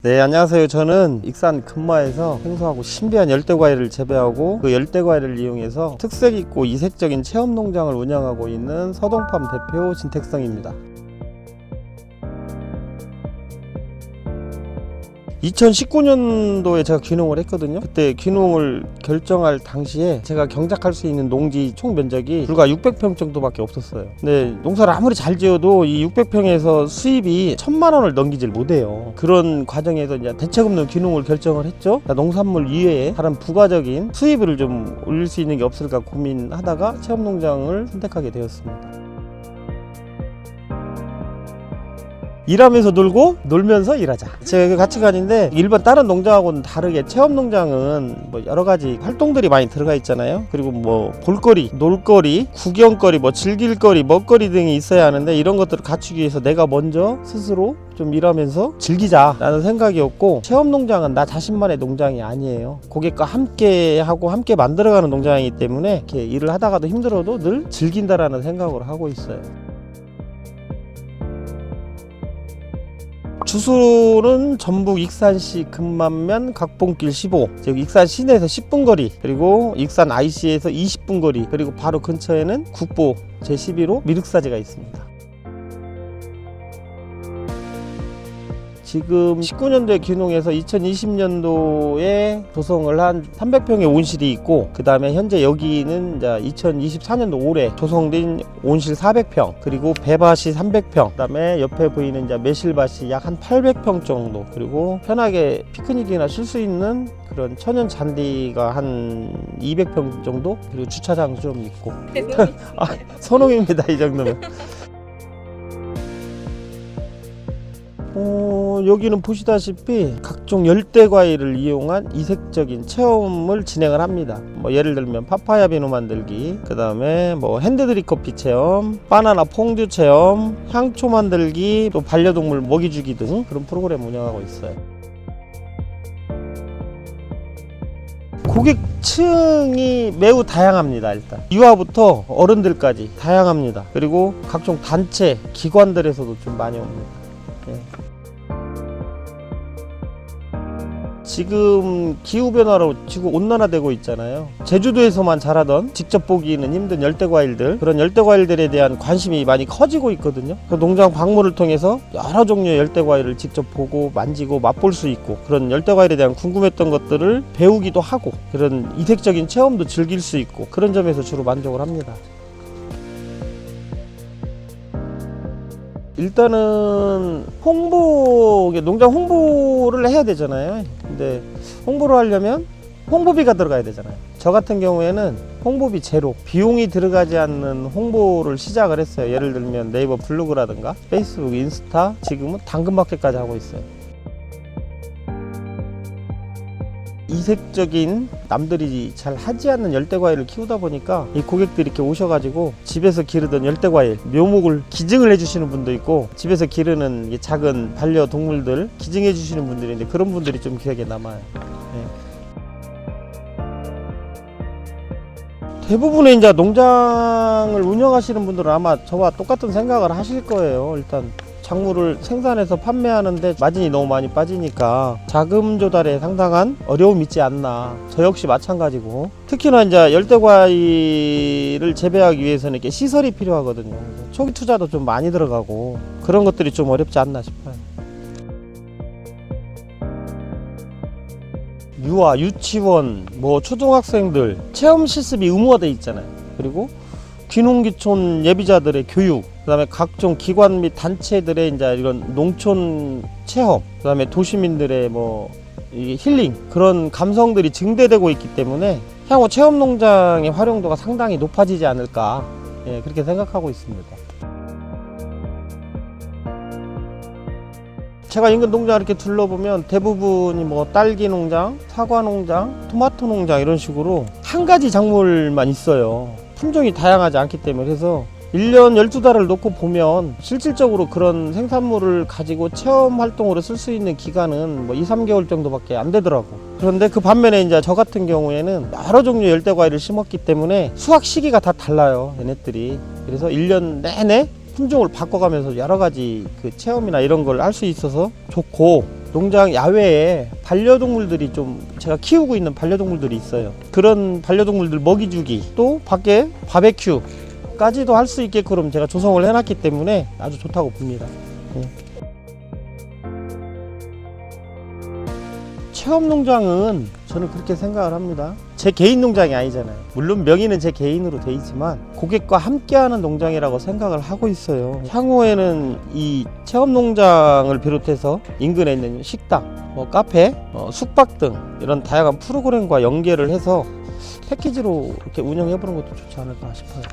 네, 안녕하세요. 저는 익산 금마에서 생소하고 신비한 열대과일을 재배하고 그 열대과일을 이용해서 특색 있고 이색적인 체험농장을 운영하고 있는 서동팜 대표 진택성입니다. 2019년도에 제가 귀농을 했거든요. 그때 귀농을 결정할 당시에 제가 경작할 수 있는 농지 총 면적이 불과 600평 정도밖에 없었어요. 근데 농사를 아무리 잘 지어도 이 600평에서 수입이 1000만 원을 넘기질 못해요. 그런 과정에서 이제 대책 없는 귀농을 결정을 했죠. 농산물 이외에 다른 부가적인 수입을 좀 올릴 수 있는 게 없을까 고민하다가 체험농장을 선택하게 되었습니다. 일하면서 놀고 놀면서 일하자. 제 가치관인데 일반 다른 농장하고는 다르게 체험농장은 뭐 여러 가지 활동들이 많이 들어가 있잖아요. 그리고 뭐 볼거리, 놀거리, 구경거리, 뭐 즐길거리, 먹거리 등이 있어야 하는데 이런 것들을 갖추기 위해서 내가 먼저 스스로 좀 일하면서 즐기자라는 생각이었고, 체험농장은 나 자신만의 농장이 아니에요. 고객과 함께 하고 함께 만들어가는 농장이기 때문에 이렇게 일을 하다가도 힘들어도 늘 즐긴다라는 생각으로 하고 있어요. 주소는 전북 익산시 금만면 각봉길 15, 즉 익산 시내에서 10분 거리, 그리고 익산 IC에서 20분 거리, 그리고 바로 근처에는 국보 제11호 미륵사지가 있습니다. 지금 19년도에 귀농해서 2020년도에 조성을 한 300평의 온실이 있고, 그 다음에 현재 여기는 이제 2024년도 올해 조성된 온실 400평, 그리고 배밭이 300평, 그 다음에 옆에 보이는 이제 매실밭이 약 한 800평 정도, 그리고 편하게 피크닉이나 쉴 수 있는 그런 천연 잔디가 한 200평 정도, 그리고 주차장도 좀 있고. 선홍입니다, 이 정도면. 여기는 보시다시피 각종 열대과일을 이용한 이색적인 체험을 진행을 합니다. 뭐 예를 들면 파파야 비누 만들기, 그 다음에 뭐 핸드드립 커피 체험, 바나나 퐁듀 체험, 향초 만들기, 또 반려동물 먹이 주기 등 그런 프로그램 운영하고 있어요. 고객층이 매우 다양합니다. 일단 유아부터 어른들까지 다양합니다. 그리고 각종 단체, 기관들에서도 좀 많이 옵니다. 네. 지금 기후변화로 지구 온난화되고 있잖아요. 제주도에서만 자라던 직접 보기는 힘든 열대과일들, 그런 열대과일들에 대한 관심이 많이 커지고 있거든요. 그 농장 방문을 통해서 여러 종류의 열대과일을 직접 보고 만지고 맛볼 수 있고, 그런 열대과일에 대한 궁금했던 것들을 배우기도 하고, 그런 이색적인 체험도 즐길 수 있고, 그런 점에서 주로 만족을 합니다. 일단은 농장 홍보를 해야 되잖아요. 근데 홍보를 하려면 홍보비가 들어가야 되잖아요. 저 같은 경우에는 홍보비 제로, 비용이 들어가지 않는 홍보를 시작을 했어요. 예를 들면 네이버 블로그라든가 페이스북, 인스타, 지금은 당근마켓까지 하고 있어요. 이색적인, 남들이 잘 하지 않는 열대과일을 키우다 보니까 이 고객들이 이렇게 오셔가지고 집에서 기르던 열대과일 묘목을 기증을 해주시는 분도 있고, 집에서 기르는 작은 반려동물들 기증해 주시는 분들이 있는데, 그런 분들이 좀 기억에 남아요. 네. 대부분의 이제 농장을 운영하시는 분들은 아마 저와 똑같은 생각을 하실 거예요. 일단 작물을 생산해서 판매하는데 마진이 너무 많이 빠지니까 자금 조달에 상당한 어려움이 있지 않나. 저 역시 마찬가지고, 특히나 이제 열대과일을 재배하기 위해서는 이렇게 시설이 필요하거든요. 초기 투자도 좀 많이 들어가고, 그런 것들이 좀 어렵지 않나 싶어요. 유아, 유치원, 뭐 초등학생들 체험 실습이 의무화되어 있잖아요. 그리고 귀농귀촌 예비자들의 교육, 그 다음에 각종 기관 및 단체들의 이제 이런 농촌 체험, 그 다음에 도시민들의 뭐 힐링, 그런 감성들이 증대되고 있기 때문에 향후 체험농장의 활용도가 상당히 높아지지 않을까, 그렇게 생각하고 있습니다. 제가 인근 농장 이렇게 둘러보면 대부분이 뭐 딸기 농장, 사과 농장, 토마토 농장 이런 식으로 한 가지 작물만 있어요. 품종이 다양하지 않기 때문에. 그래서 1년 12달을 놓고 보면 실질적으로 그런 생산물을 가지고 체험 활동으로 쓸 수 있는 기간은 뭐 2-3개월 정도밖에 안 되더라고. 그런데 그 반면에 이제 저 같은 경우에는 여러 종류의 열대과일을 심었기 때문에 수확 시기가 다 달라요, 얘네들이. 그래서 1년 내내 품종을 바꿔가면서 여러 가지 그 체험이나 이런 걸 할 수 있어서 좋고, 농장 야외에 반려동물들이 좀 제가 키우고 있는 반려동물들이 있어요. 그런 반려동물들 먹이 주기, 또 밖에 바베큐까지도 할 수 있게끔 제가 조성을 해놨기 때문에 아주 좋다고 봅니다. 체험농장은 저는 그렇게 생각을 합니다. 제 개인 농장이 아니잖아요. 물론 명의는 제 개인으로 돼 있지만 고객과 함께하는 농장이라고 생각을 하고 있어요. 향후에는 이 체험농장을 비롯해서 인근에 있는 식당, 카페, 숙박 등 이런 다양한 프로그램과 연계를 해서 패키지로 이렇게 운영해보는 것도 좋지 않을까 싶어요.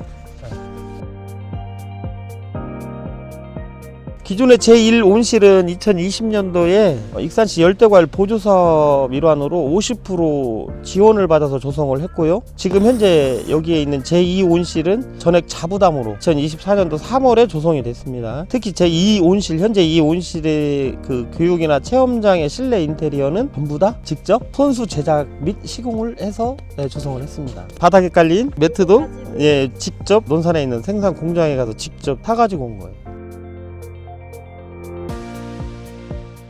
기존의 제1온실은 2020년도에 익산시 열대과일 보조사업 일환으로 50% 지원을 받아서 조성을 했고요. 지금 현재 여기에 있는 제2온실은 전액 자부담으로 2024년도 3월에 조성이 됐습니다. 특히 제2온실, 현재 2온실의 그 교육이나 체험장의 실내 인테리어는 전부 다 직접 손수 제작 및 시공을 해서 조성을 했습니다. 바닥에 깔린 매트도 직접 논산에 있는 생산 공장에 가서 직접 타가지고 온 거예요.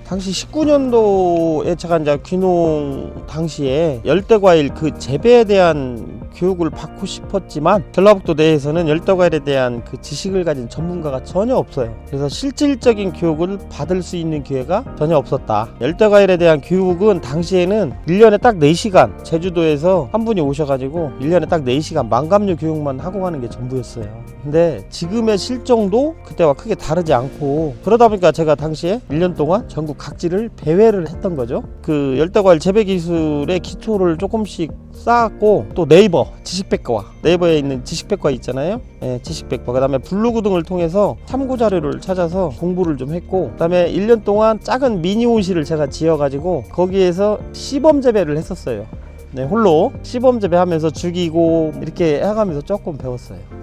당시 19년도에 제가 이제 귀농 당시에 열대과일 그 재배에 대한 교육을 받고 싶었지만 전라북도 내에서는 열대과일에 대한 그 지식을 가진 전문가가 전혀 없어요. 그래서 실질적인 교육을 받을 수 있는 기회가 전혀 없었다. 열대과일에 대한 교육은 당시에는 1년에 딱 4시간 제주도에서 한 분이 오셔가지고 1년에 딱 4시간 망감류 교육만 하고 가는 게 전부였어요. 근데 지금의 실정도 그때와 크게 다르지 않고, 그러다 보니까 제가 당시에 1년 동안 전국 각지를 배회를 했던 거죠. 그 열대과일 재배 기술의 기초를 조금씩 쌓았고, 또 네이버 지식백과, 네이버에 있는 지식백과 있잖아요. 지식백과, 그 다음에 블로그 등을 통해서 참고 자료를 찾아서 공부를 좀 했고, 그 다음에 1년 동안 작은 미니 온실을 제가 지어가지고 거기에서 시범 재배를 했었어요. 홀로 시범 재배하면서 죽이고 이렇게 해가면서 조금 배웠어요.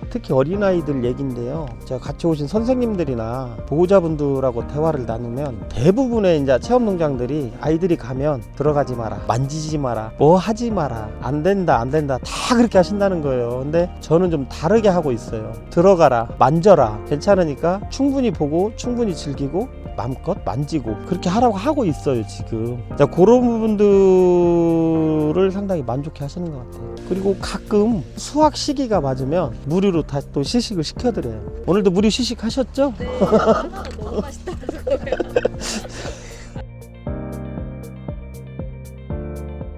특히 어린아이들 얘기인데요. 제가 같이 오신 선생님들이나 보호자분들하고 대화를 나누면 대부분의 이제 체험농장들이 아이들이 가면 들어가지 마라, 만지지 마라, 뭐 하지 마라, 안 된다 다 그렇게 하신다는 거예요. 근데 저는 좀 다르게 하고 있어요. 들어가라, 만져라, 괜찮으니까 충분히 보고 충분히 즐기고 마음껏 만지고 그렇게 하라고 하고 있어요 지금. 자, 그런 부분들을 상당히 만족해 하시는 것 같아요. 그리고 가끔 수확 시기가 맞으면 무료로 다시 또 시식을 시켜드려요. 오늘도 무료 시식 하셨죠? 네, 하나가 너무 맛있다고요.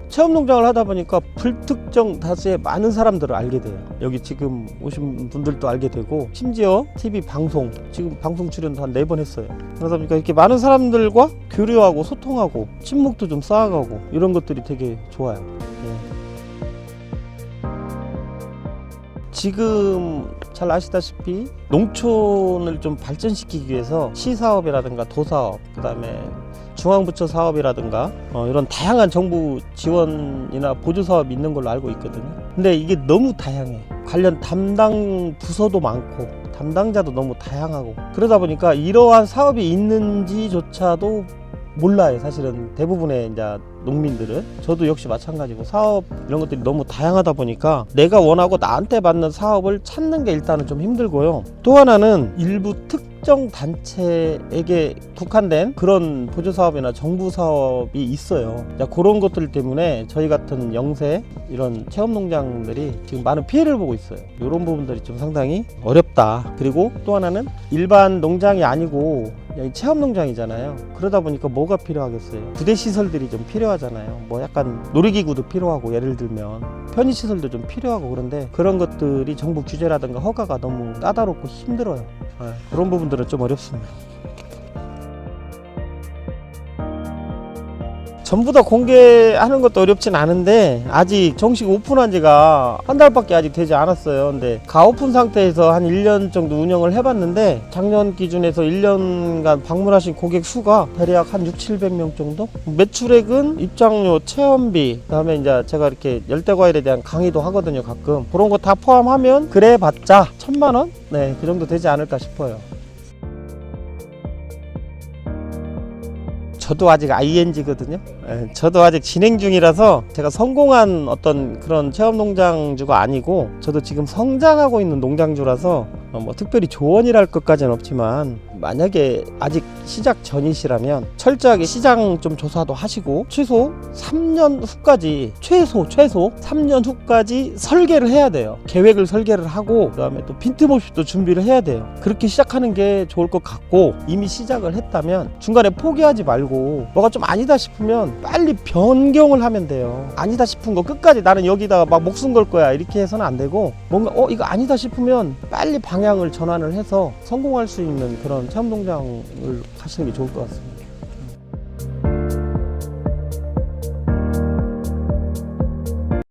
체험농장을 하다 보니까 불특정 다수의 많은 사람들을 알게 돼요. 여기 지금 오신 분들도 알게 되고, 심지어 TV 방송, 지금 방송 출연도 한 4번 했어요. 그러다 보니까 이렇게 많은 사람들과 교류하고 소통하고 친목도 좀 쌓아가고 이런 것들이 되게 좋아요. 지금 잘 아시다시피 농촌을 좀 발전시키기 위해서 시사업이라든가 도사업, 그 다음에 중앙부처 사업이라든가 이런 다양한 정부 지원이나 보조사업이 있는 걸로 알고 있거든요. 근데 이게 너무 다양해. 관련 담당 부서도 많고 담당자도 너무 다양하고, 그러다 보니까 이러한 사업이 있는지조차도 몰라요. 사실은 대부분의 이제 농민들은, 저도 역시 마찬가지고 사업 이런 것들이 너무 다양하다 보니까 내가 원하고 나한테 맞는 사업을 찾는 게 일단은 좀 힘들고요. 또 하나는 일부 특정 단체에게 국한된 그런 보조사업이나 정부 사업이 있어요. 그런 것들 때문에 저희 같은 영세 이런 체험농장들이 지금 많은 피해를 보고 있어요. 이런 부분들이 좀 상당히 어렵다. 그리고 또 하나는 일반 농장이 아니고 체험농장이잖아요. 그러다 보니까 뭐가 필요하겠어요? 부대시설들이 좀 필요하잖아요. 뭐 약간 놀이기구도 필요하고, 예를 들면 편의시설도 좀 필요하고, 그런데 그런 것들이 정부 규제라든가 허가가 너무 까다롭고 힘들어요. 그런 부분들은 좀 어렵습니다. 전부 다 공개하는 것도 어렵진 않은데 아직 정식 오픈한 지가 한 달밖에 아직 되지 않았어요. 근데 가오픈 상태에서 한 1년 정도 운영을 해봤는데 작년 기준에서 1년간 방문하신 고객 수가 대략 한 600~700명 정도? 매출액은 입장료, 체험비, 그다음에 이제 제가 이렇게 열대과일에 대한 강의도 하거든요 가끔. 그런 거 다 포함하면 그래 봤자 1000만 원? 네, 그 정도 되지 않을까 싶어요. 저도 아직 ING거든요. 저도 아직 진행 중이라서 제가 성공한 어떤 그런 체험농장주가 아니고, 저도 지금 성장하고 있는 농장주라서 뭐 특별히 조언이랄 것까지는 없지만 만약에 아직 시작 전이시라면 철저하게 시장 좀 조사도 하시고 최소 3년 후까지 최소 3년 후까지 설계를 해야 돼요. 계획을 설계를 하고 그다음에 또 빈틈없이 또 준비를 해야 돼요. 그렇게 시작하는 게 좋을 것 같고 이미 시작을 했다면 중간에 포기하지 말고 뭐가 좀 아니다 싶으면 빨리 변경을 하면 돼요. 아니다 싶은 거 끝까지 나는 여기다가 막 목숨 걸 거야 이렇게 해서는 안 되고 뭔가 이거 아니다 싶으면 빨리 방향을 전환을 해서 성공할 수 있는 그런 체험농장을 가시는 게 좋을 것 같습니다.